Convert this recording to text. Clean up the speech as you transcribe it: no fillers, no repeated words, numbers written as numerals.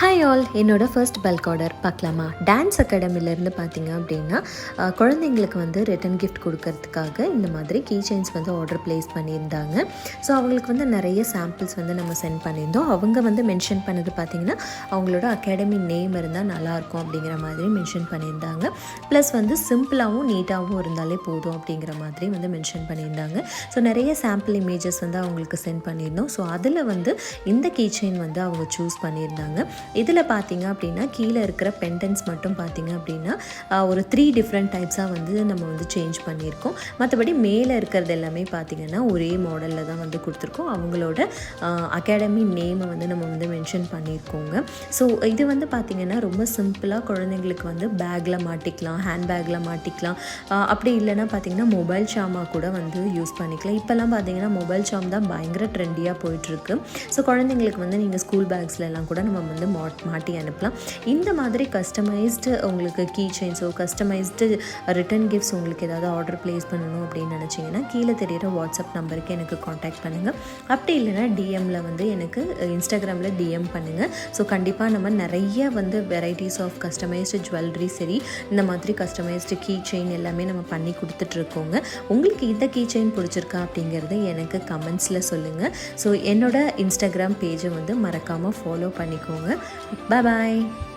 Hi all, என்னோட first bulk order பார்க்கலாமா? Dance அகாடமிலேருந்து பார்த்தீங்க அப்படின்னா குழந்தைங்களுக்கு வந்து ரிட்டன் கிஃப்ட் கொடுக்கறதுக்காக இந்த மாதிரி கீ செயின்ஸ் வந்து ஆர்டர் ப்ளேஸ் பண்ணியிருந்தாங்க. ஸோ அவங்களுக்கு வந்து நிறைய சாம்பிள்ஸ் வந்து நம்ம சென்ட் பண்ணியிருந்தோம். அவங்க வந்து மென்ஷன் பண்ணது பார்த்திங்கன்னா அவங்களோட அகாடமி நேம் இருந்தால் நல்லாயிருக்கும் அப்படிங்கிற மாதிரி மென்ஷன் பண்ணியிருந்தாங்க. ப்ளஸ் வந்து சிம்பிளாகவும் நீட்டாகவும் இருந்தாலே போதும் அப்படிங்கிற மாதிரி வந்து மென்ஷன் பண்ணியிருந்தாங்க. ஸோ நிறைய சாம்பிள் இமேஜஸ் வந்து அவங்களுக்கு சென்ட் பண்ணியிருந்தோம். ஸோ அதில் வந்து இந்த கீ செயின் வந்து அவங்க சூஸ் பண்ணியிருந்தாங்க. இதில் பார்த்திங்க அப்படின்னா கீழே இருக்கிற பெண்டன்ஸ் மட்டும் பார்த்திங்க அப்படின்னா ஒரு 3 டிஃப்ரெண்ட் டைப்ஸாக வந்து நம்ம வந்து சேஞ்ச் பண்ணியிருக்கோம். மற்றபடி மேலே இருக்கிறது எல்லாமே பார்த்திங்கன்னா ஒரே மாடலில் தான் வந்து கொடுத்துருக்கோம். அவங்களோட அகாடமி நேமை வந்து நம்ம வந்து மென்ஷன் பண்ணியிருக்கோங்க. ஸோ இது வந்து பார்த்திங்கன்னா ரொம்ப சிம்பிளாக குழந்தைங்களுக்கு வந்து பேக்கில் மாட்டிக்கலாம், ஹேண்ட் பேக்கில் மாட்டிக்கலாம். அப்படி இல்லைன்னா பார்த்திங்கன்னா மொபைல் ஷாமாக கூட வந்து யூஸ் பண்ணிக்கலாம். இப்போல்லாம் பார்த்திங்கன்னா மொபைல் ஷாம் தான் பயங்கர ட்ரெண்டியாக போயிட்டுருக்கு. ஸோ குழந்தைங்களுக்கு வந்து நீங்கள் ஸ்கூல் பேக்ஸ்லாம் கூட நம்ம வந்து மாட்டி அனுப்பலாம். இந்த மாதிரி கஸ்டமைஸ்டு உங்களுக்கு கீ செயின்ஸோ கஸ்டமைஸ்டு ரிட்டன் கிஃப்ட்ஸ் உங்களுக்கு ஏதாவது ஆர்டர் ப்ளேஸ் பண்ணணும் அப்படின்னு நினச்சிங்கன்னா கீழே தெரிகிற வாட்ஸ்அப் நம்பருக்கு எனக்கு காண்டாக்ட் பண்ணுங்கள். அப்படி இல்லைனா டிஎம்மில் வந்து எனக்கு இன்ஸ்டாகிராமில் டிஎம் பண்ணுங்கள். ஸோ கண்டிப்பாக நம்ம நிறைய வந்து வெரைட்டிஸ் ஆஃப் கஸ்டமைஸ்டு ஜுவல்லரி சரி இந்த மாதிரி கஸ்டமைஸ்டு கீ செயின் எல்லாமே நம்ம பண்ணி கொடுத்துட்ருக்கோங்க. உங்களுக்கு இந்த கீ செயின் பிடிச்சிருக்கா அப்படிங்கிறது எனக்கு கமெண்ட்ஸில் சொல்லுங்கள். ஸோ என்னோட இன்ஸ்டாகிராம் பேஜை வந்து மறக்காமல் ஃபாலோ பண்ணிக்கோங்க. Bye bye.